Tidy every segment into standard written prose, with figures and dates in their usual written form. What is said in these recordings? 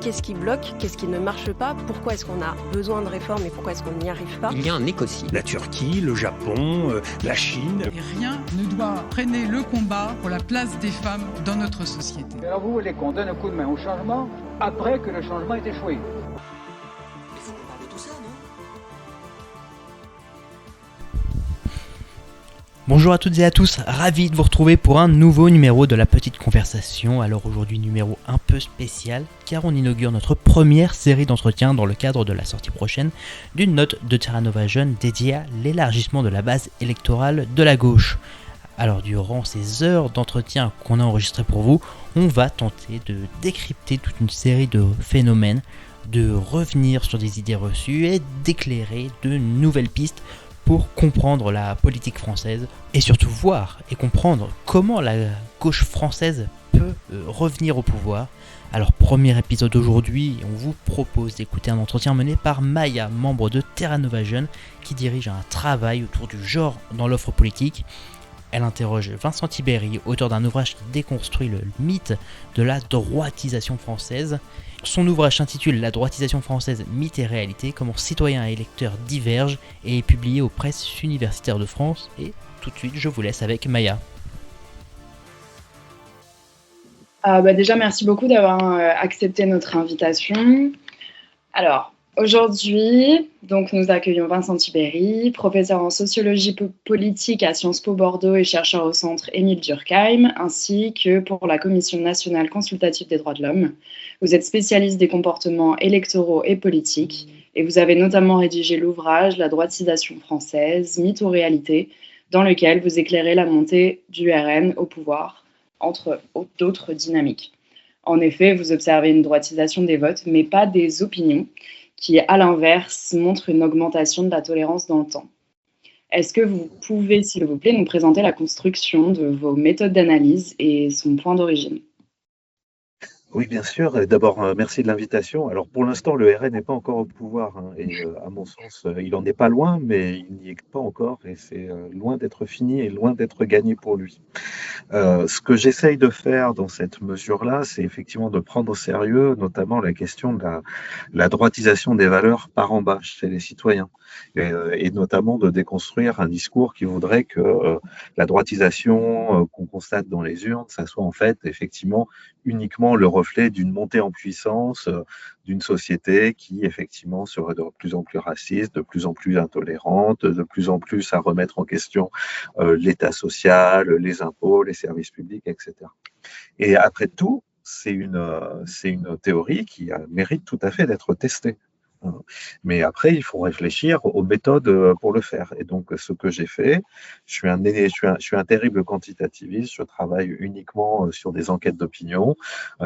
Qu'est-ce qui bloque? Qu'est-ce qui ne marche pas? Pourquoi est-ce qu'on a besoin de réformes et pourquoi est-ce qu'on n'y arrive pas? Il y a un écocide. La Turquie, le Japon, la Chine. Et rien ne doit freiner le combat pour la place des femmes dans notre société. Alors vous voulez qu'on donne un coup de main au changement après que le changement ait échoué? Il faut qu'on parle de tout ça, non? Bonjour à toutes et à tous, ravi de vous retrouver pour un nouveau numéro de la petite conversation. Alors aujourd'hui numéro un peu spécial car on inaugure notre première série d'entretiens dans le cadre de la sortie prochaine d'une note de Terra Nova Jeune dédiée à l'élargissement de la base électorale de la gauche. Alors durant ces heures d'entretien qu'on a enregistrées pour vous, on va tenter de décrypter toute une série de phénomènes, de revenir sur des idées reçues et d'éclairer de nouvelles pistes pour comprendre la politique française et surtout voir et comprendre comment la gauche française peut revenir au pouvoir. Alors premier épisode aujourd'hui, on vous propose d'écouter un entretien mené par Maya, membre de Terra Nova Jeune, qui dirige un travail autour du genre dans l'offre politique. Elle interroge Vincent Tibéri, auteur d'un ouvrage qui déconstruit le mythe de la droitisation française. Son ouvrage s'intitule La droitisation française, mythe et réalité, comment citoyens et électeurs divergent et est publié aux presses universitaires de France. Et tout de suite, je vous laisse avec Maya. Déjà, merci beaucoup d'avoir accepté notre invitation. Alors, aujourd'hui, donc, nous accueillons Vincent Tibéri, professeur en sociologie politique à Sciences Po Bordeaux et chercheur au centre Émile Durkheim, ainsi que pour la Commission nationale consultative des droits de l'homme. Vous êtes spécialiste des comportements électoraux et politiques, et vous avez notamment rédigé l'ouvrage La droitisation française, mythe ou réalité, dans lequel vous éclairez la montée du RN au pouvoir, entre d'autres dynamiques. En effet, vous observez une droitisation des votes, mais pas des opinions, qui, à l'inverse, montre une augmentation de la tolérance dans le temps. Est-ce que vous pouvez, s'il vous plaît, nous présenter la construction de vos méthodes d'analyse et son point d'origine ? Oui, bien sûr. Et d'abord, merci de l'invitation. Alors, pour l'instant, le RN n'est pas encore au pouvoir, hein, et à mon sens, il en est pas loin, mais il n'y est pas encore, et c'est loin d'être fini et loin d'être gagné pour lui. Ce que j'essaye de faire dans cette mesure-là, c'est effectivement de prendre au sérieux, notamment la question de la droitisation des valeurs par en bas chez les citoyens, et notamment de déconstruire un discours qui voudrait que la droitisation qu'on constate dans les urnes, ça soit en fait effectivement uniquement le reflet d'une montée en puissance d'une société qui effectivement serait de plus en plus raciste, de plus en plus intolérante, de plus en plus à remettre en question l'État social, les impôts, les services publics, etc. Et après tout, c'est une théorie qui mérite tout à fait d'être testée. Mais après, il faut réfléchir aux méthodes pour le faire. Et donc, ce que j'ai fait, je suis un terrible quantitativiste, je travaille uniquement sur des enquêtes d'opinion,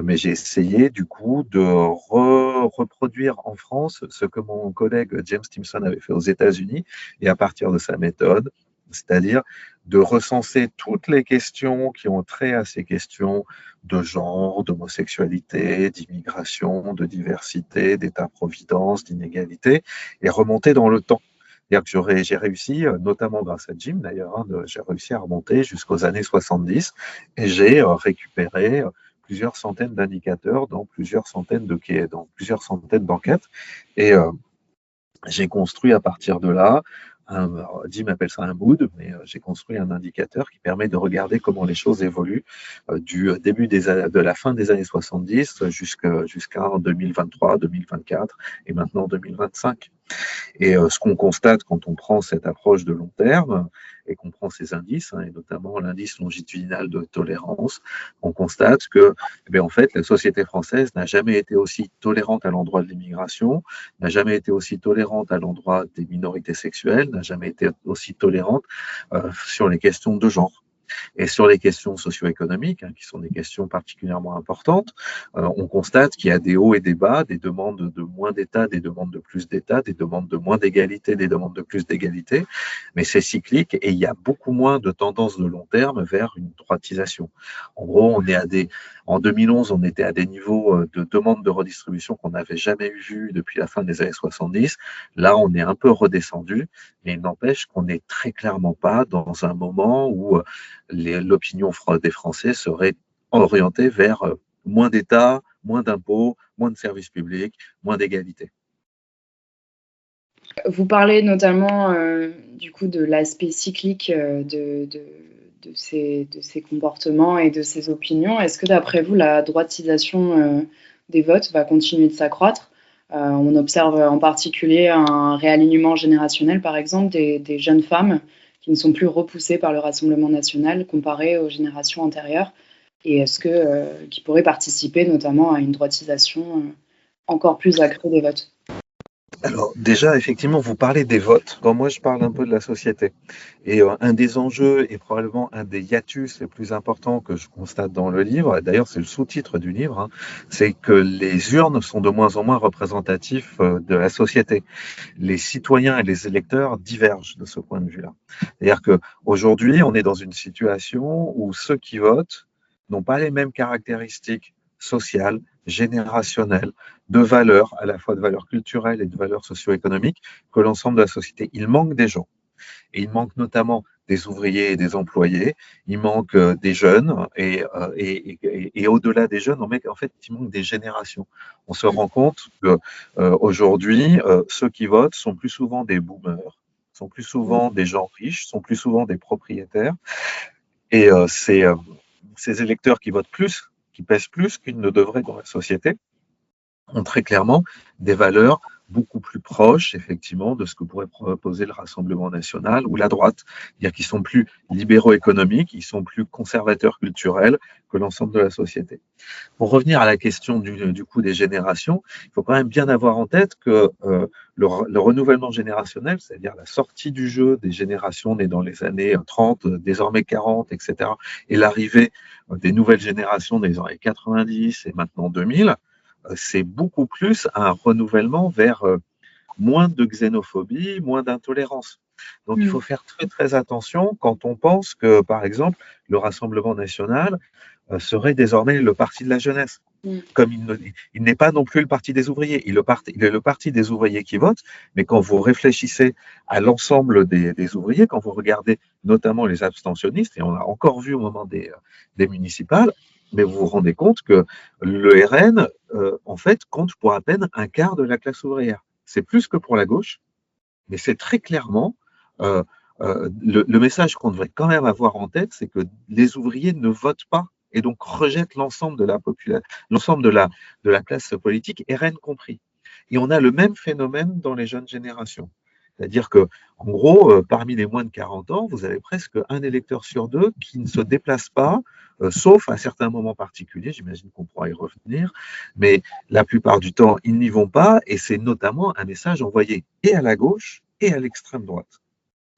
mais j'ai essayé du coup de reproduire en France ce que mon collègue James Stimson avait fait aux États-Unis, et à partir de sa méthode, c'est-à-dire de recenser toutes les questions qui ont trait à ces questions de genre, d'homosexualité, d'immigration, de diversité, d'état-providence, d'inégalité, et remonter dans le temps. C'est-à-dire que j'ai réussi, notamment grâce à Jim d'ailleurs, hein, j'ai réussi à remonter jusqu'aux années 70, et j'ai récupéré plusieurs centaines d'indicateurs dans plusieurs centaines d'enquêtes, et j'ai construit à partir de là, Jim appelle ça un mood, mais j'ai construit un indicateur qui permet de regarder comment les choses évoluent du début de la fin des années 70 jusqu'à 2023, 2024 et maintenant 2025. Et ce qu'on constate quand on prend cette approche de long terme et qu'on prend ces indices, hein, et notamment l'indice longitudinal de tolérance, on constate que, en fait, la société française n'a jamais été aussi tolérante à l'endroit de l'immigration, n'a jamais été aussi tolérante à l'endroit des minorités sexuelles, n'a jamais été aussi tolérante sur les questions de genre. Et sur les questions socio-économiques, hein, qui sont des questions particulièrement importantes, on constate qu'il y a des hauts et des bas, des demandes de moins d'État, des demandes de plus d'État, des demandes de moins d'égalité, des demandes de plus d'égalité, mais c'est cyclique et il y a beaucoup moins de tendances de long terme vers une droitisation. En gros, en 2011, on était à des niveaux de demande de redistribution qu'on n'avait jamais vus depuis la fin des années 70. Là, on est un peu redescendu, mais il n'empêche qu'on n'est très clairement pas dans un moment où l'opinion des Français serait orientée vers moins d'État, moins d'impôts, moins de services publics, moins d'égalité. Vous parlez notamment du coup de l'aspect cyclique de ces comportements et de ces opinions. Est-ce que d'après vous, la droitisation des votes va continuer de s'accroître? On observe en particulier un réalignement générationnel, par exemple, des jeunes femmes qui ne sont plus repoussées par le Rassemblement national comparé aux générations antérieures. Et est-ce que qui pourrait participer notamment à une droitisation encore plus accrue des votes? Alors déjà, effectivement, vous parlez des votes. Quand moi, je parle un peu de la société. Et un des enjeux et probablement un des hiatus les plus importants que je constate dans le livre, d'ailleurs c'est le sous-titre du livre, hein, c'est que les urnes sont de moins en moins représentatifs de la société. Les citoyens et les électeurs divergent de ce point de vue-là. C'est-à-dire qu'aujourd'hui, on est dans une situation où ceux qui votent n'ont pas les mêmes caractéristiques sociales, générationnelles, de valeurs, à la fois de valeurs culturelles et de valeurs socio-économiques, que l'ensemble de la société. Il manque des gens. Et il manque notamment des ouvriers et des employés, il manque des jeunes, et au-delà des jeunes, en fait, il manque des générations. On se rend compte qu'aujourd'hui, ceux qui votent sont plus souvent des boomers, sont plus souvent des gens riches, sont plus souvent des propriétaires, et ces électeurs qui votent plus, qui pèsent plus qu'ils ne devraient dans la société, ont très clairement des valeurs beaucoup plus proches, effectivement, de ce que pourrait proposer le Rassemblement national ou la droite. C'est-à-dire qu'ils sont plus libéraux économiques, ils sont plus conservateurs culturels que l'ensemble de la société. Pour revenir à la question du coup des générations, il faut quand même bien avoir en tête que le renouvellement générationnel, c'est-à-dire la sortie du jeu des générations nées dans les années 30, désormais 40, etc., et l'arrivée des nouvelles générations des années 90 et maintenant 2000, c'est beaucoup plus un renouvellement vers moins de xénophobie, moins d'intolérance. Donc il faut faire très très attention quand on pense que, par exemple, le Rassemblement national serait désormais le parti de la jeunesse. Comme il n'est pas non plus le parti des ouvriers, il est le parti des ouvriers qui votent, mais quand vous réfléchissez à l'ensemble des ouvriers, quand vous regardez notamment les abstentionnistes, et on l'a encore vu au moment des municipales, mais vous vous rendez compte que le RN, en fait, compte pour à peine un quart de la classe ouvrière. C'est plus que pour la gauche, mais c'est très clairement le message qu'on devrait quand même avoir en tête, c'est que les ouvriers ne votent pas et donc rejettent l'ensemble de la population, l'ensemble de la classe politique, RN compris. Et on a le même phénomène dans les jeunes générations. C'est-à-dire que, en gros, parmi les moins de 40 ans, vous avez presque un électeur sur deux qui ne se déplace pas, sauf à certains moments particuliers, j'imagine qu'on pourra y revenir, mais la plupart du temps, ils n'y vont pas, et c'est notamment un message envoyé et à la gauche et à l'extrême droite.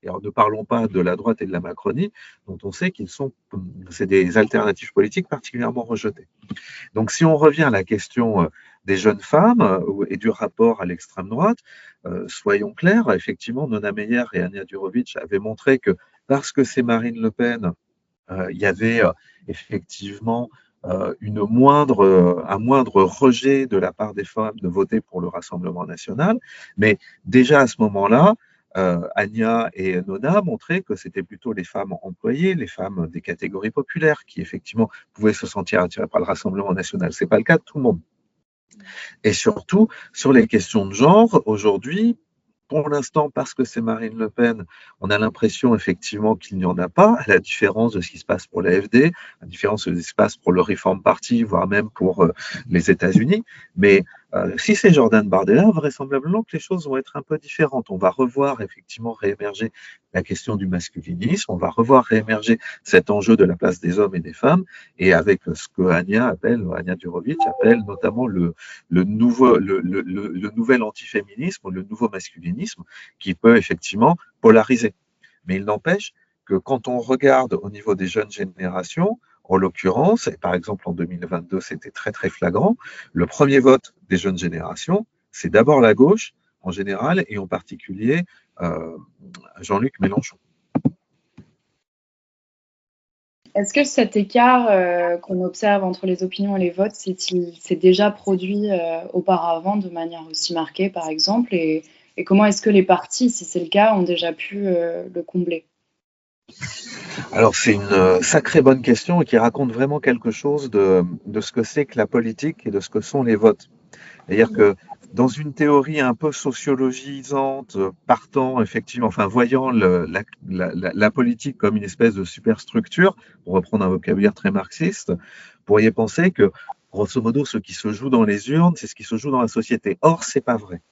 Et alors, ne parlons pas de la droite et de la Macronie, dont on sait c'est des alternatives politiques particulièrement rejetées. Donc, si on revient à la question des jeunes femmes et du rapport à l'extrême droite, soyons clairs, effectivement, Nona Meyer et Ania Durovic avaient montré que parce que c'est Marine Le Pen, il y avait effectivement un moindre rejet de la part des femmes de voter pour le Rassemblement national, mais déjà à ce moment-là, Ania et Nona montraient que c'était plutôt les femmes employées, les femmes des catégories populaires qui effectivement pouvaient se sentir attirées par le Rassemblement national. Ce n'est pas le cas de tout le monde. Et surtout, sur les questions de genre, aujourd'hui, pour l'instant, parce que c'est Marine Le Pen, on a l'impression effectivement qu'il n'y en a pas, à la différence de ce qui se passe pour l'AfD, à la différence de ce qui se passe pour le Reform Party, voire même pour les États-Unis. Mais si c'est Jordan Bardella, vraisemblablement que les choses vont être un peu différentes. On va revoir effectivement réémerger la question du masculinisme, on va revoir réémerger cet enjeu de la place des hommes et des femmes, et avec ce que Ania Durovic appelle notamment le nouvel antiféminisme, le nouveau masculinisme, qui peut effectivement polariser. Mais il n'empêche que quand on regarde au niveau des jeunes générations, en l'occurrence, et par exemple en 2022, c'était très très flagrant, le premier vote des jeunes générations, c'est d'abord la gauche en général, et en particulier Jean-Luc Mélenchon. Est-ce que cet écart qu'on observe entre les opinions et les votes s'est déjà produit auparavant de manière aussi marquée, par exemple, et comment est-ce que les partis, si c'est le cas, ont déjà pu le combler? Alors, c'est une sacrée bonne question et qui raconte vraiment quelque chose de ce que c'est que la politique et de ce que sont les votes. C'est-à-dire que dans une théorie un peu sociologisante, partant effectivement, enfin voyant la politique comme une espèce de superstructure, pour reprendre un vocabulaire très marxiste, vous pourriez penser que, grosso modo, ce qui se joue dans les urnes, c'est ce qui se joue dans la société. Or, c'est pas vrai.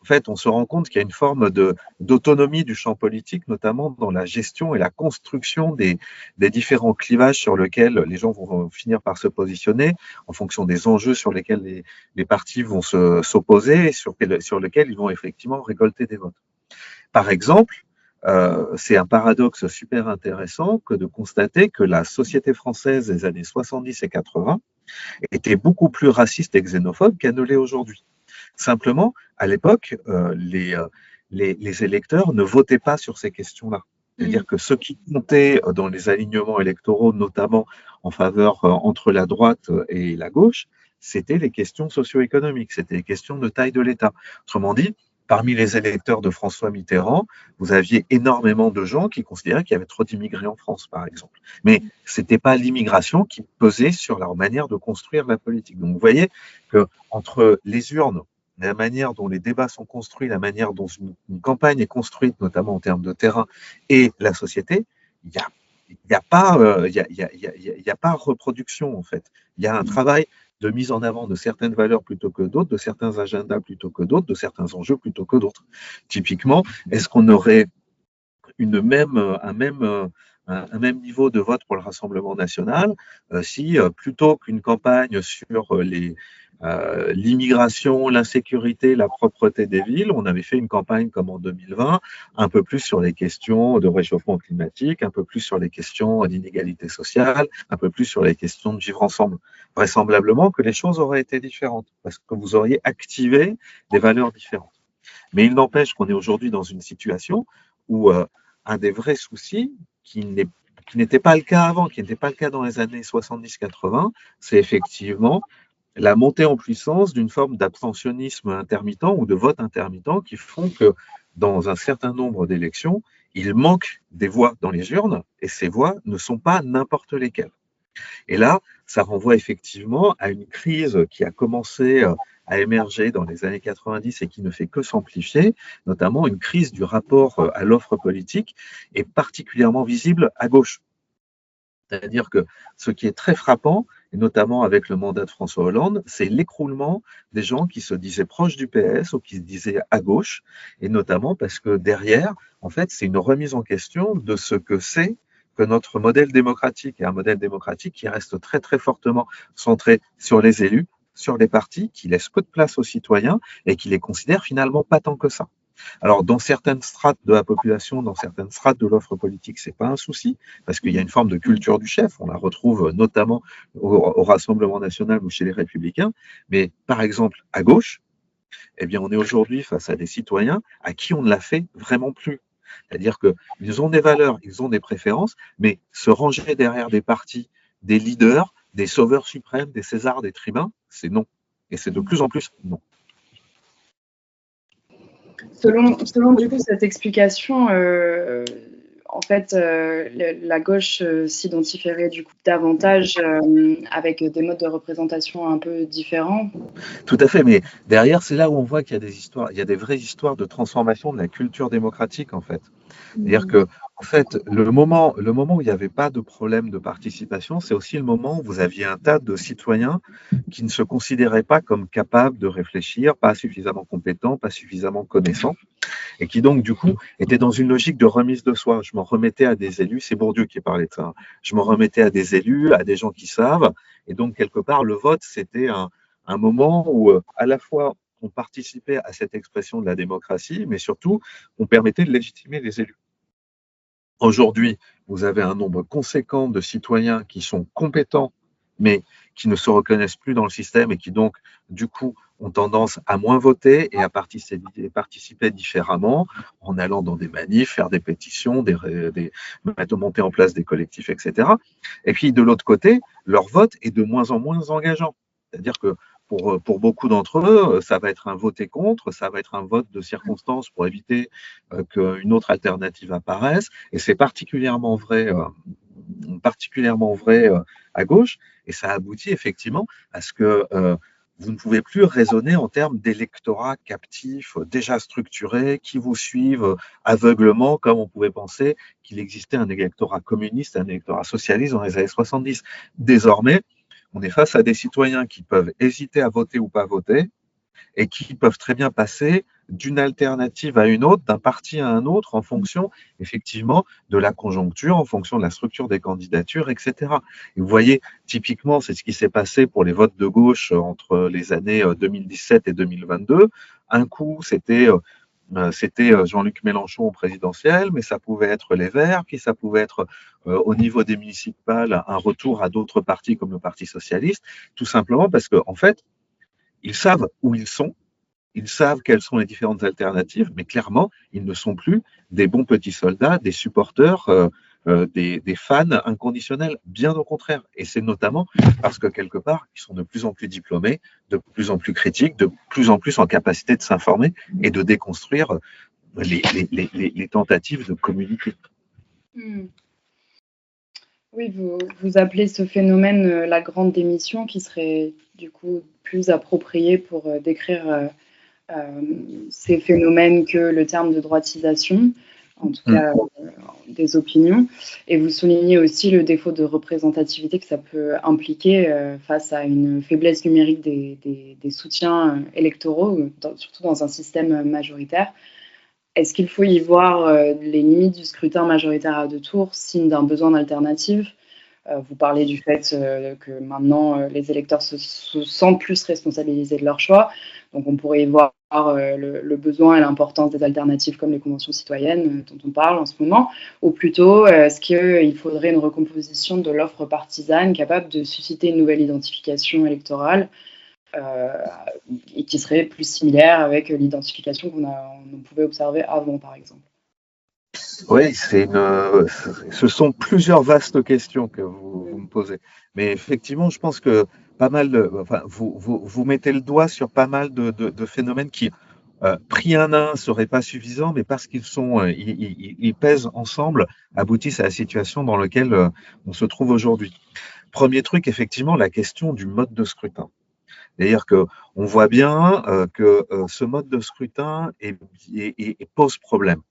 En fait, on se rend compte qu'il y a une forme d'autonomie du champ politique, notamment dans la gestion et la construction des différents clivages sur lesquels les gens vont finir par se positionner, en fonction des enjeux sur lesquels les partis vont s'opposer et sur lesquels ils vont effectivement récolter des votes. Par exemple, c'est un paradoxe super intéressant que de constater que la société française des années 70 et 80 était beaucoup plus raciste et xénophobe qu'elle ne l'est aujourd'hui. Simplement, à l'époque, les électeurs ne votaient pas sur ces questions-là. C'est-à-dire que ce qui comptait dans les alignements électoraux, notamment en faveur entre la droite et la gauche, c'était les questions socio-économiques, c'était les questions de taille de l'État. Autrement dit, parmi les électeurs de François Mitterrand, vous aviez énormément de gens qui considéraient qu'il y avait trop d'immigrés en France, par exemple. Mais ce n'était pas l'immigration qui pesait sur leur manière de construire la politique. Donc vous voyez qu'entre les urnes, la manière dont les débats sont construits, la manière dont une campagne est construite, notamment en termes de terrain, et la société, il n'y a pas reproduction, en fait. Il y a un travail de mise en avant de certaines valeurs plutôt que d'autres, de certains agendas plutôt que d'autres, de certains enjeux plutôt que d'autres. Typiquement, est-ce qu'on aurait un même niveau de vote pour le Rassemblement national si, plutôt qu'une campagne sur l'immigration, l'insécurité, la propreté des villes, on avait fait une campagne comme en 2020, un peu plus sur les questions de réchauffement climatique, un peu plus sur les questions d'inégalité sociale, un peu plus sur les questions de vivre ensemble. Vraisemblablement que les choses auraient été différentes, parce que vous auriez activé des valeurs différentes. Mais il n'empêche qu'on est aujourd'hui dans une situation où un des vrais soucis, qui n'était pas le cas avant, qui n'était pas le cas dans les années 70-80, c'est effectivement la montée en puissance d'une forme d'abstentionnisme intermittent ou de vote intermittent qui font que dans un certain nombre d'élections, il manque des voix dans les urnes et ces voix ne sont pas n'importe lesquelles. Et là, ça renvoie effectivement à une crise qui a commencé à émerger dans les années 90 et qui ne fait que s'amplifier, notamment une crise du rapport à l'offre politique est particulièrement visible à gauche. C'est-à-dire que ce qui est très frappant, et notamment avec le mandat de François Hollande, c'est l'écroulement des gens qui se disaient proches du PS ou qui se disaient à gauche, et notamment parce que derrière, en fait, c'est une remise en question de ce que c'est que notre modèle démocratique, et un modèle démocratique qui reste très très fortement centré sur les élus, sur les partis, qui laisse peu de place aux citoyens et qui les considère finalement pas tant que ça. Alors, dans certaines strates de la population, dans certaines strates de l'offre politique, c'est pas un souci, parce qu'il y a une forme de culture du chef. On la retrouve notamment au Rassemblement national ou chez les Républicains. Mais par exemple, à gauche, eh bien, on est aujourd'hui face à des citoyens à qui on ne l'a fait vraiment plus. C'est-à-dire qu'ils ont des valeurs, ils ont des préférences, mais se ranger derrière des partis, des leaders, des sauveurs suprêmes, des Césars, des tribuns, c'est non. Et c'est de plus en plus non. Selon du coup cette explication, en fait, la gauche s'identifierait du coup davantage avec des modes de représentation un peu différents. Tout à fait, mais derrière, c'est là où on voit qu'il y a des histoires, il y a des vraies histoires de transformation de la culture démocratique, en fait. C'est-à-dire que, en fait, le moment où il n'y avait pas de problème de participation, c'est aussi le moment où vous aviez un tas de citoyens qui ne se considéraient pas comme capables de réfléchir, pas suffisamment compétents, pas suffisamment connaissants, et qui donc, du coup, étaient dans une logique de remise de soi. Je m'en remettais à des élus, c'est Bourdieu qui parlait de ça, je m'en remettais à des élus, à des gens qui savent, et donc, quelque part, le vote, c'était un moment où, à la fois, on participait à cette expression de la démocratie, mais surtout, on permettait de légitimer les élus. Aujourd'hui, vous avez un nombre conséquent de citoyens qui sont compétents, mais qui ne se reconnaissent plus dans le système et qui donc, du coup, ont tendance à moins voter et à participer différemment en allant dans des manifs, faire des pétitions, monter en place des collectifs, etc. Et puis, de l'autre côté, leur vote est de moins en moins engageant. C'est-à-dire que pour beaucoup d'entre eux, ça va être un voter contre, ça va être un vote de circonstance pour éviter qu'une autre alternative apparaisse. Et c'est particulièrement vrai à gauche. Et ça aboutit effectivement à ce que vous ne pouvez plus raisonner en termes d'électorat captif, déjà structuré, qui vous suivent aveuglement, comme on pouvait penser qu'il existait un électorat communiste, un électorat socialiste dans les années 70. Désormais, on est face à des citoyens qui peuvent hésiter à voter ou pas voter, et qui peuvent très bien passer d'une alternative à une autre, d'un parti à un autre, en fonction, effectivement, de la conjoncture, en fonction de la structure des candidatures, etc. Et vous voyez, typiquement, c'est ce qui s'est passé pour les votes de gauche entre les années 2017 et 2022. Un coup, c'était Jean-Luc Mélenchon au présidentiel, mais ça pouvait être les Verts, puis ça pouvait être au niveau des municipales un retour à d'autres partis comme le Parti socialiste, tout simplement parce qu'en fait, ils savent où ils sont, ils savent quelles sont les différentes alternatives, mais clairement, ils ne sont plus des bons petits soldats, des supporters, des fans inconditionnels, bien au contraire. Et c'est notamment parce que quelque part, ils sont de plus en plus diplômés, de plus en plus critiques, de plus en plus en capacité de s'informer et de déconstruire les tentatives de communiquer. Oui, vous appelez ce phénomène la grande démission, qui serait du coup plus approprié pour décrire ces phénomènes que le terme de droitisation, en tout cas des opinions. Et vous soulignez aussi le défaut de représentativité que ça peut impliquer face à une faiblesse numérique des soutiens électoraux, surtout dans un système majoritaire. Est-ce qu'il faut y voir les limites du scrutin majoritaire à deux tours, signe d'un besoin d'alternative ? Vous parlez du fait que maintenant les électeurs se sentent plus responsabilisés de leur choix. Donc on pourrait y voir le besoin et l'importance des alternatives comme les conventions citoyennes dont on parle en ce moment, ou plutôt est-ce qu'il faudrait une recomposition de l'offre partisane capable de susciter une nouvelle identification électorale et qui serait plus similaire avec l'identification qu'on pouvait observer avant, par exemple. Oui, ce sont plusieurs vastes questions que vous me posez. Mais effectivement, je pense que pas mal vous mettez le doigt sur pas mal de phénomènes qui, pris un à un, ne seraient pas suffisants, mais parce ils pèsent ensemble, aboutissent à la situation dans laquelle on se trouve aujourd'hui. Premier truc, effectivement, la question du mode de scrutin. C'est-à-dire qu'on voit bien que ce mode de scrutin pose problème.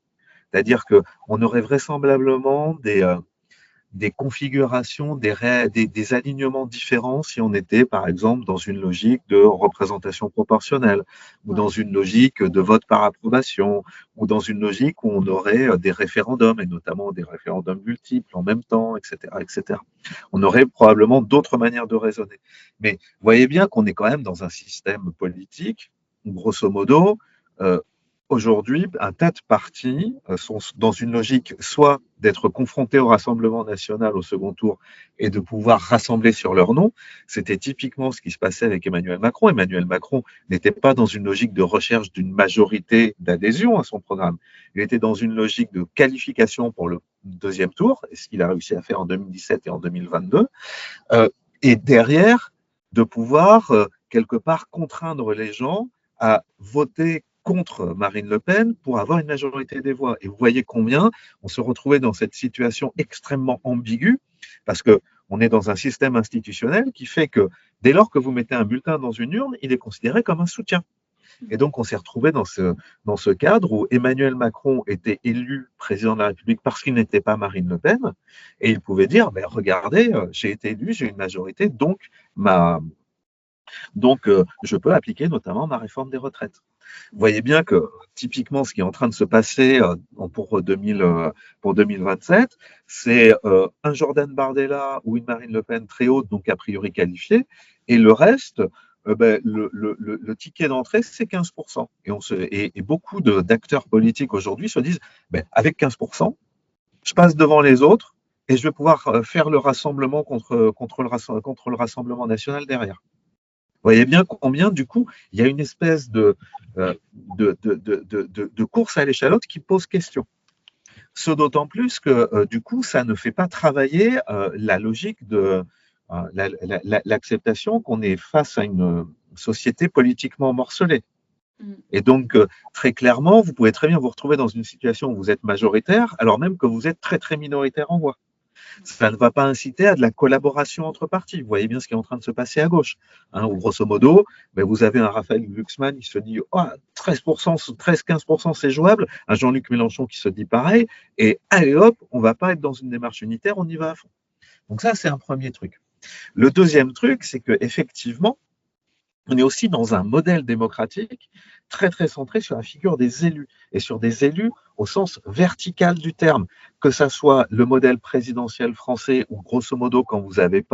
C'est-à-dire qu'on aurait vraisemblablement des configurations, des alignements différents si on était, par exemple, dans une logique de représentation proportionnelle, ou dans une logique de vote par approbation, ou dans une logique où on aurait des référendums, et notamment des référendums multiples en même temps, etc., etc. On aurait probablement d'autres manières de raisonner. Mais vous voyez bien qu'on est quand même dans un système politique où, grosso modo, aujourd'hui, un tas de partis sont dans une logique soit d'être confrontés au Rassemblement national au second tour et de pouvoir rassembler sur leur nom. C'était typiquement ce qui se passait avec Emmanuel Macron. Emmanuel Macron n'était pas dans une logique de recherche d'une majorité d'adhésion à son programme. Il était dans une logique de qualification pour le deuxième tour, ce qu'il a réussi à faire en 2017 et en 2022. Et derrière, de pouvoir, quelque part, contraindre les gens à voter contre Marine Le Pen pour avoir une majorité des voix. Et vous voyez combien on se retrouvait dans cette situation extrêmement ambiguë, parce qu'on est dans un système institutionnel qui fait que dès lors que vous mettez un bulletin dans une urne, il est considéré comme un soutien. Et donc, on s'est retrouvé dans ce cadre où Emmanuel Macron était élu président de la République parce qu'il n'était pas Marine Le Pen, et il pouvait dire, ben, regardez, j'ai été élu, j'ai une majorité, donc je peux appliquer notamment ma réforme des retraites. Vous voyez bien que typiquement ce qui est en train de se passer pour 2027, c'est un Jordan Bardella ou une Marine Le Pen très haute, donc a priori qualifiée, et le reste, le ticket d'entrée, c'est 15%. Et beaucoup d'acteurs politiques aujourd'hui se disent, avec 15%, je passe devant les autres et je vais pouvoir faire le rassemblement contre le Rassemblement national derrière. Vous voyez bien combien, du coup, il y a une espèce de course à l'échalote qui pose question. Ce d'autant plus que, du coup, ça ne fait pas travailler la logique de l'acceptation qu'on est face à une société politiquement morcelée. Et donc, très clairement, vous pouvez très bien vous retrouver dans une situation où vous êtes majoritaire, alors même que vous êtes très, très minoritaire en voix. Ça ne va pas inciter à de la collaboration entre partis. Vous voyez bien ce qui est en train de se passer à gauche. Où grosso modo, vous avez un Raphaël Glucksmann qui se dit 13%, 13-15% c'est jouable, un Jean-Luc Mélenchon qui se dit pareil, et allez hop, on ne va pas être dans une démarche unitaire, on y va à fond. Donc ça, c'est un premier truc. Le deuxième truc, c'est qu'effectivement, on est aussi dans un modèle démocratique très très centré sur la figure des élus et sur des élus au sens vertical du terme, que ça soit le modèle présidentiel français où grosso modo quand vous avez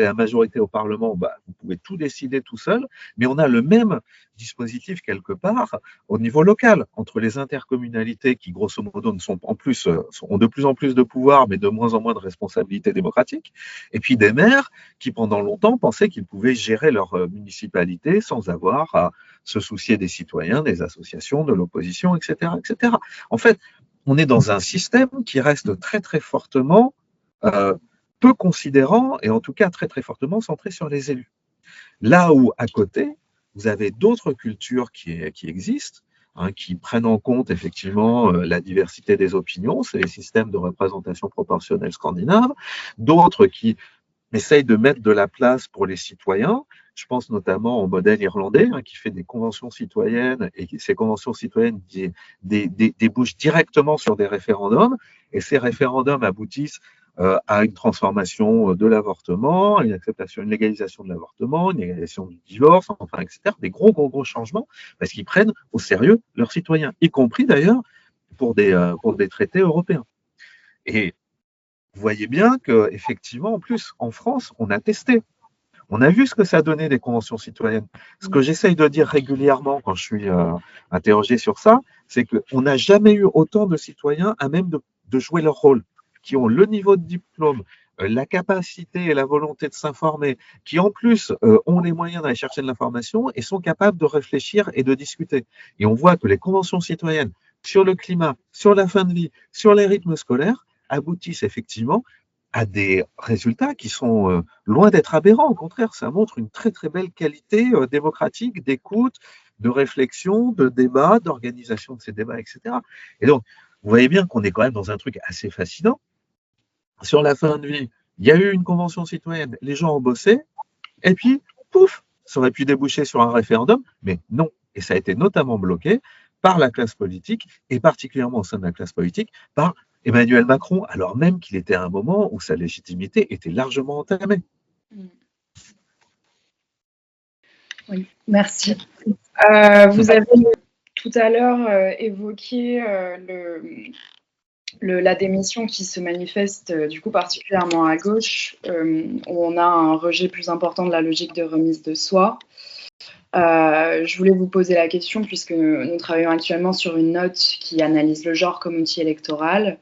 la majorité au Parlement, vous pouvez tout décider tout seul, mais on a le même dispositif quelque part au niveau local entre les intercommunalités qui grosso modo ont de plus en plus de pouvoir mais de moins en moins de responsabilités démocratiques, et puis des maires qui pendant longtemps pensaient qu'ils pouvaient gérer leur municipalité sans avoir à se soucier des citoyens, des associations, de l'opposition, etc., etc. En fait, on est dans un système qui reste très très fortement peu considérant et en tout cas très très fortement centré sur les élus. Là où à côté, vous avez d'autres cultures qui existent, qui prennent en compte effectivement la diversité des opinions, c'est les systèmes de représentation proportionnelle scandinaves, d'autres qui essayent de mettre de la place pour les citoyens. Je pense notamment au modèle irlandais qui fait des conventions citoyennes et ces conventions citoyennes débouchent directement sur des référendums et ces référendums aboutissent à une transformation de l'avortement, à une acceptation, une légalisation de l'avortement, une légalisation du divorce, enfin, etc. Des gros changements parce qu'ils prennent au sérieux leurs citoyens, y compris d'ailleurs pour des traités européens. Et vous voyez bien qu'effectivement, en plus, en France, on a testé. On a vu ce que ça donnait des conventions citoyennes. Ce que j'essaye de dire régulièrement quand je suis interrogé sur ça, c'est qu'on n'a jamais eu autant de citoyens à même de jouer leur rôle, qui ont le niveau de diplôme, la capacité et la volonté de s'informer, qui en plus ont les moyens d'aller chercher de l'information et sont capables de réfléchir et de discuter. Et on voit que les conventions citoyennes sur le climat, sur la fin de vie, sur les rythmes scolaires, aboutissent effectivement à des résultats qui sont loin d'être aberrants. Au contraire, ça montre une très très belle qualité démocratique, d'écoute, de réflexion, de débat, d'organisation de ces débats, etc. Et donc, vous voyez bien qu'on est quand même dans un truc assez fascinant. Sur la fin de vie, il y a eu une convention citoyenne, les gens ont bossé, et puis, pouf, ça aurait pu déboucher sur un référendum, mais non. Et ça a été notamment bloqué par la classe politique, et particulièrement au sein de la classe politique, par Emmanuel Macron, alors même qu'il était à un moment où sa légitimité était largement entamée. Oui, merci. Vous avez tout à l'heure évoqué la démission qui se manifeste du coup particulièrement à gauche, où on a un rejet plus important de la logique de remise de soi. Je voulais vous poser la question puisque nous travaillons actuellement sur une note qui analyse le genre comme outil électoral,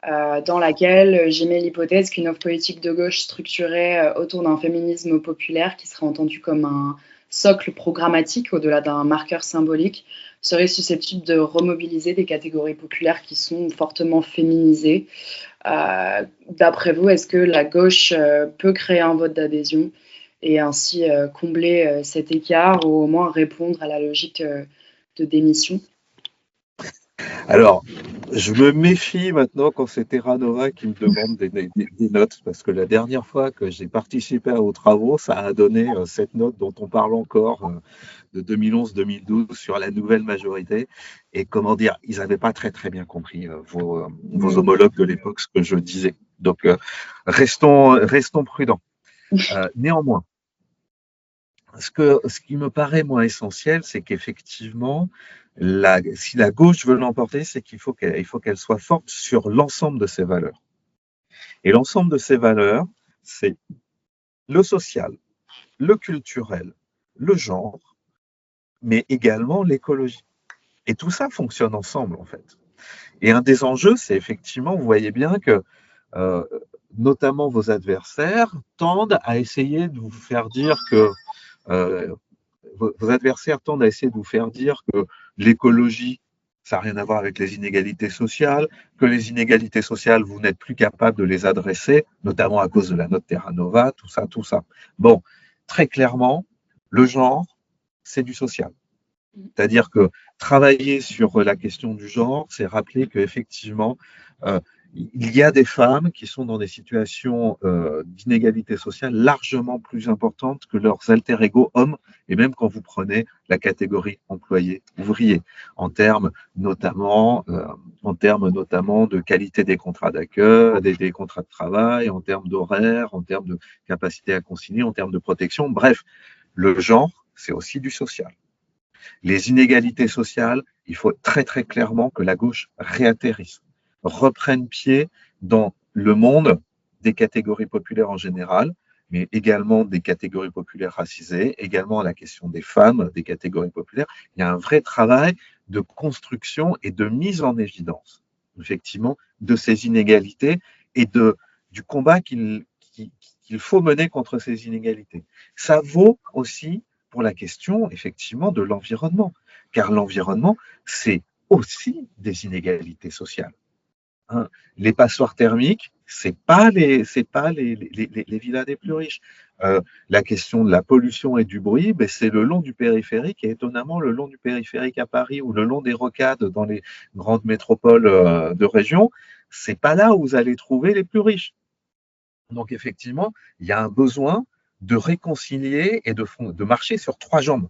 dans laquelle j'émets l'hypothèse qu'une offre politique de gauche structurée autour d'un féminisme populaire qui serait entendu comme un socle programmatique au-delà d'un marqueur symbolique serait susceptible de remobiliser des catégories populaires qui sont fortement féminisées. D'après vous, est-ce que la gauche peut créer un vote d'adhésion et ainsi combler cet écart ou au moins répondre à la logique de démission? Alors, je me méfie maintenant quand c'est Terra Nova qui me demande des notes, parce que la dernière fois que j'ai participé aux travaux, ça a donné cette note dont on parle encore de 2011-2012 sur la nouvelle majorité. Et comment dire, ils n'avaient pas très très bien compris vos homologues de l'époque, ce que je disais. Donc, restons prudents. Néanmoins, ce qui me paraît moins essentiel, c'est qu'effectivement, si la gauche veut l'emporter, c'est qu'il faut qu'elle soit forte sur l'ensemble de ses valeurs. Et l'ensemble de ses valeurs, c'est le social, le culturel, le genre, mais également l'écologie. Et tout ça fonctionne ensemble, en fait. Et un des enjeux, c'est effectivement, vous voyez bien que notamment vos adversaires tendent à essayer de vous faire dire que l'écologie, ça n'a rien à voir avec les inégalités sociales, que les inégalités sociales, vous n'êtes plus capable de les adresser, notamment à cause de la note Terra Nova, tout ça. Bon, très clairement, le genre, c'est du social. C'est-à-dire que travailler sur la question du genre, c'est rappeler qu'effectivement, il y a des femmes qui sont dans des situations d'inégalité sociale largement plus importantes que leurs alter ego hommes, et même quand vous prenez la catégorie employé-ouvrier, en termes notamment de qualité des contrats d'accueil, des contrats de travail, en termes d'horaire, en termes de capacité à concilier, en termes de protection. Bref, le genre, c'est aussi du social. Les inégalités sociales, il faut très très clairement que la gauche réatterrisse, reprenne pied dans le monde des catégories populaires en général, mais également des catégories populaires racisées, également la question des femmes, des catégories populaires. Il y a un vrai travail de construction et de mise en évidence, effectivement, de ces inégalités et du combat qu'il faut mener contre ces inégalités. Ça vaut aussi pour la question, effectivement, de l'environnement, car l'environnement, c'est aussi des inégalités sociales. Hein. Les passoires thermiques, c'est pas les villas des plus riches. La question de la pollution et du bruit, ben, c'est le long du périphérique, et étonnamment, le long du périphérique à Paris ou le long des rocades dans les grandes métropoles de région, c'est pas là où vous allez trouver les plus riches. Donc, effectivement, il y a un besoin de réconcilier et de marcher sur trois jambes.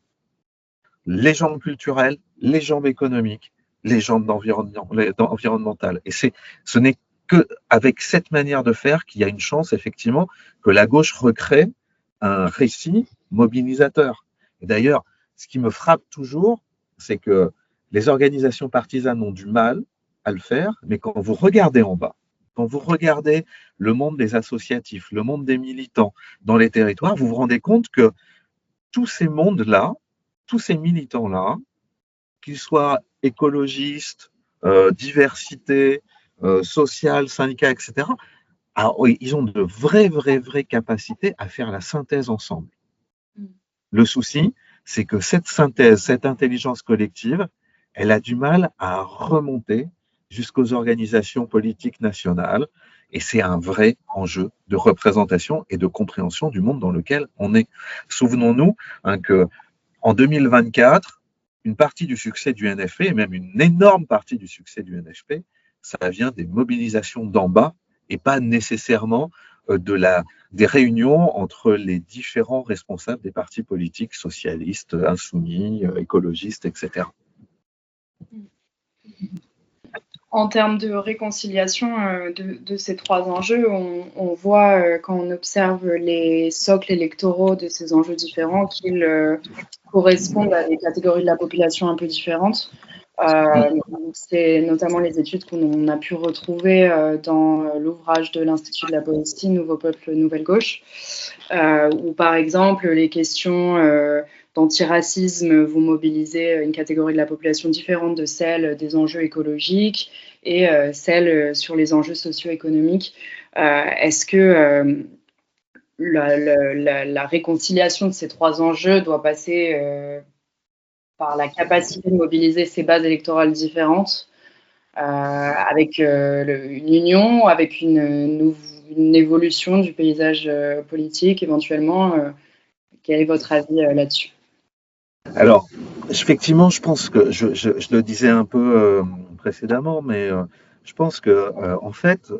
Les jambes culturelles, les jambes économiques, les jambes environnementales. Et ce n'est qu'avec cette manière de faire qu'il y a une chance, effectivement, que la gauche recrée un récit mobilisateur. Et d'ailleurs, ce qui me frappe toujours, c'est que les organisations partisanes ont du mal à le faire, mais quand vous regardez en bas, quand vous regardez le monde des associatifs, le monde des militants dans les territoires, vous vous rendez compte que tous ces mondes-là, tous ces militants-là, qu'ils soient écologistes, diversité, sociale, syndicats, etc., ils ont de vraies capacités à faire la synthèse ensemble. Le souci, c'est que cette synthèse, cette intelligence collective, elle a du mal à remonter jusqu'aux organisations politiques nationales, et c'est un vrai enjeu de représentation et de compréhension du monde dans lequel on est. Souvenons-nous qu'en 2024, une partie du succès du NFP, et même une énorme partie du succès du NFP, ça vient des mobilisations d'en bas et pas nécessairement des réunions entre les différents responsables des partis politiques socialistes, insoumis, écologistes, etc. En termes de réconciliation de ces trois enjeux, on voit quand on observe les socles électoraux de ces enjeux différents qu'ils correspondent à des catégories de la population un peu différentes. C'est notamment les études qu'on a pu retrouver dans l'ouvrage de l'Institut de la Boétie, Nouveau Peuple, Nouvelle Gauche, où par exemple les questions d'antiracisme, vous mobilisez une catégorie de la population différente de celle des enjeux écologiques et celle sur les enjeux socio-économiques. Est-ce que la réconciliation de ces trois enjeux doit passer par la capacité de mobiliser ces bases électorales différentes avec une union, avec une évolution du paysage politique éventuellement? Quel est votre avis là-dessus? Alors, effectivement, je pense que je le disais un peu précédemment, mais je pense que en fait,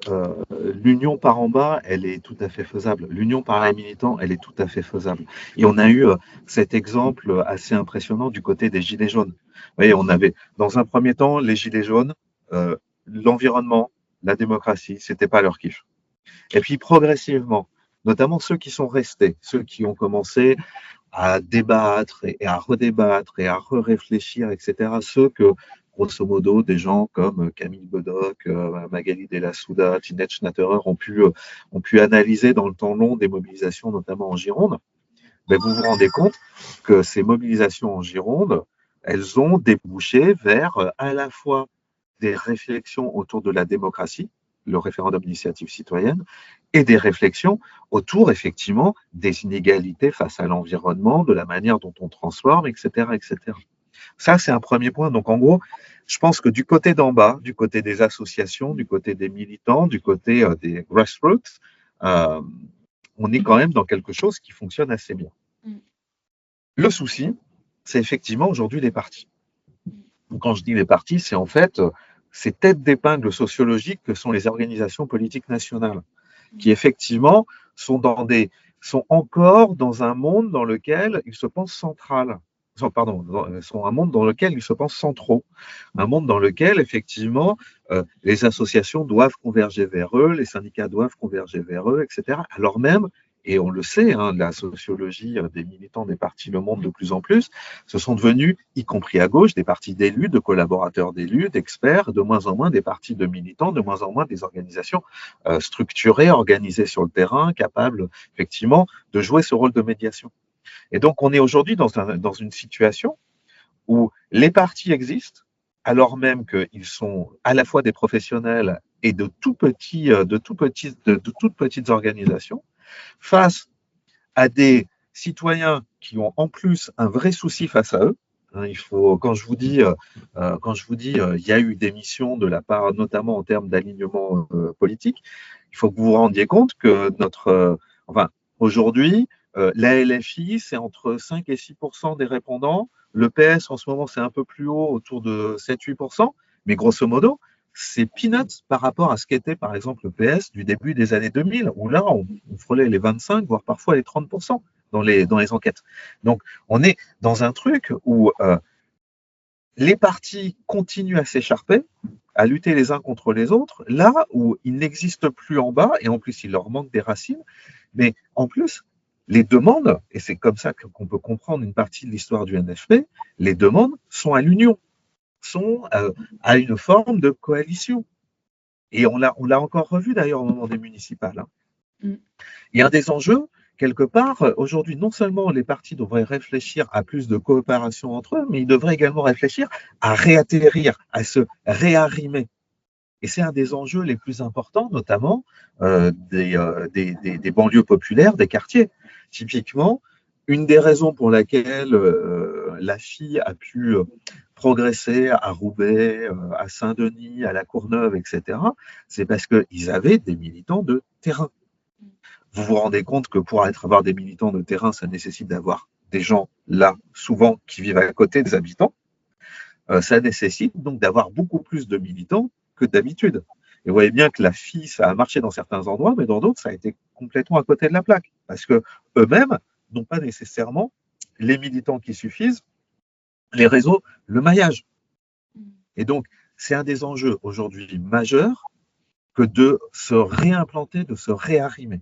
l'union par en bas, elle est tout à fait faisable. L'union par les militants, elle est tout à fait faisable. Et on a eu cet exemple assez impressionnant du côté des Gilets jaunes. Vous voyez, on avait dans un premier temps les Gilets jaunes, l'environnement, la démocratie, c'était pas leur kiff. Et puis progressivement, notamment ceux qui sont restés, ceux qui ont commencé à débattre et à redébattre et à réfléchir, etc. Ceux que, grosso modo, des gens comme Camille Bedoc, Magali Della Souda, Tinette Schnatterer ont pu analyser dans le temps long des mobilisations, notamment en Gironde. Mais vous vous rendez compte que ces mobilisations en Gironde, elles ont débouché vers à la fois des réflexions autour de la démocratie, le référendum d'initiative citoyenne, et des réflexions autour, effectivement, des inégalités face à l'environnement, de la manière dont on transforme, etc., etc. Ça, c'est un premier point. Donc, en gros, je pense que du côté d'en bas, du côté des associations, du côté des militants, du côté des grassroots, on est quand même dans quelque chose qui fonctionne assez bien. Le souci, c'est effectivement aujourd'hui les partis. Quand je dis les partis, c'est en fait ces têtes d'épingle sociologiques que sont les organisations politiques nationales, qui effectivement sont encore dans un monde dans lequel ils se pensent central. Sont un monde dans lequel ils se pensent centraux, un monde dans lequel effectivement les associations doivent converger vers eux, les syndicats doivent converger vers eux, etc. Alors même, et on le sait, la sociologie des militants des partis le montre de plus en plus, ce sont devenus, y compris à gauche, des partis d'élus, de collaborateurs d'élus, d'experts, de moins en moins des partis de militants, de moins en moins des organisations structurées, organisées sur le terrain, capables effectivement de jouer ce rôle de médiation. Et donc, on est aujourd'hui dans une situation où les partis existent, alors même qu'ils sont à la fois des professionnels et de toutes petites organisations, face à des citoyens qui ont en plus un vrai souci face à eux. Quand je vous dis, il y a eu des missions de la part, notamment en termes d'alignement politique, il faut que vous vous rendiez compte que aujourd'hui, la LFI, c'est entre 5 et 6% des répondants. Le PS, en ce moment, c'est un peu plus haut, autour de 7-8%. Mais grosso modo, c'est peanuts par rapport à ce qu'était, par exemple, le PS du début des années 2000, où là, on frôlait les 25, voire parfois les 30% dans les enquêtes. Donc, on est dans un truc où les partis continuent à s'écharper, à lutter les uns contre les autres, là où ils n'existent plus en bas, et en plus, il leur manque des racines. Mais en plus, les demandes, et c'est comme ça qu'on peut comprendre une partie de l'histoire du NFP, les demandes sont à l'union, sont à une forme de coalition. Et on l'a encore revu d'ailleurs au moment des municipales. Il y a un des enjeux, quelque part, aujourd'hui, non seulement les partis devraient réfléchir à plus de coopération entre eux, mais ils devraient également réfléchir à réatterrir, à se réarrimer. Et c'est un des enjeux les plus importants, notamment des banlieues populaires, des quartiers. Typiquement, une des raisons pour laquelle la FI a pu progresser à Roubaix, à Saint-Denis, à La Courneuve, etc., c'est parce qu'ils avaient des militants de terrain. Vous vous rendez compte que pour avoir des militants de terrain, ça nécessite d'avoir des gens là, souvent, qui vivent à côté des habitants. Ça nécessite donc d'avoir beaucoup plus de militants que d'habitude. Et vous voyez bien que la FI, ça a marché dans certains endroits, mais dans d'autres, ça a été complètement à côté de la plaque. Parce que eux-mêmes n'ont pas nécessairement les militants qui suffisent, les réseaux, le maillage. Et donc, c'est un des enjeux aujourd'hui majeurs que de se réimplanter, de se réarrimer.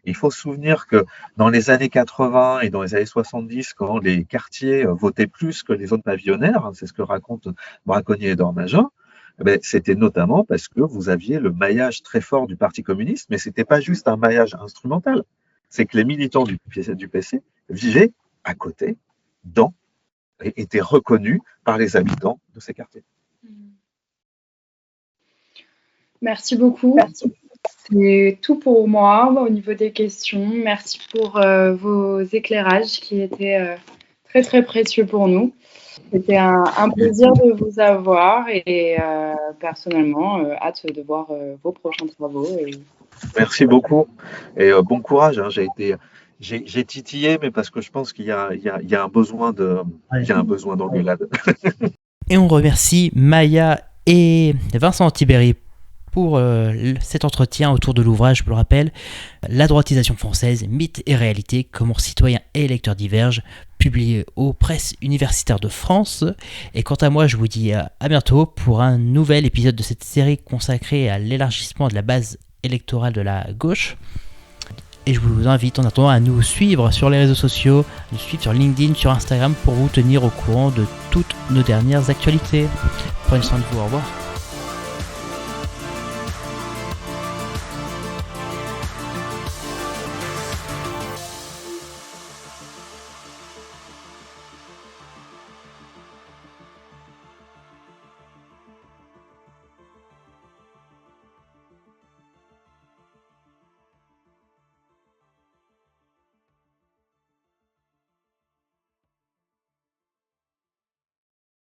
Il faut se souvenir que dans les années 80 et dans les années 70, quand les quartiers votaient plus que les zones pavillonnaires, c'est ce que racontent Braconnier et Dormagin, c'était notamment parce que vous aviez le maillage très fort du Parti communiste, mais ce n'était pas juste un maillage instrumental. C'est que les militants du PC vivaient à côté, et étaient reconnus par les habitants de ces quartiers. Merci beaucoup. C'est tout pour moi au niveau des questions. Merci pour vos éclairages qui étaient très très précieux pour nous. C'était un plaisir de vous avoir et personnellement, hâte de voir vos prochains travaux. Merci beaucoup et bon courage. J'ai titillé, mais parce que je pense qu'il y a un besoin d'engueulade. Et on remercie Maya et Vincent Tibéri pour cet entretien autour de l'ouvrage, je le rappelle, La droitisation française, mythe et réalité, comment citoyens et électeurs divergent, publié aux presses universitaires de France. Et quant à moi, je vous dis à bientôt pour un nouvel épisode de cette série consacrée à l'élargissement de la base électorale de la gauche. Et je vous invite en attendant à nous suivre sur les réseaux sociaux, nous suivre sur LinkedIn, sur Instagram pour vous tenir au courant de toutes nos dernières actualités. Prenez soin de vous, au revoir.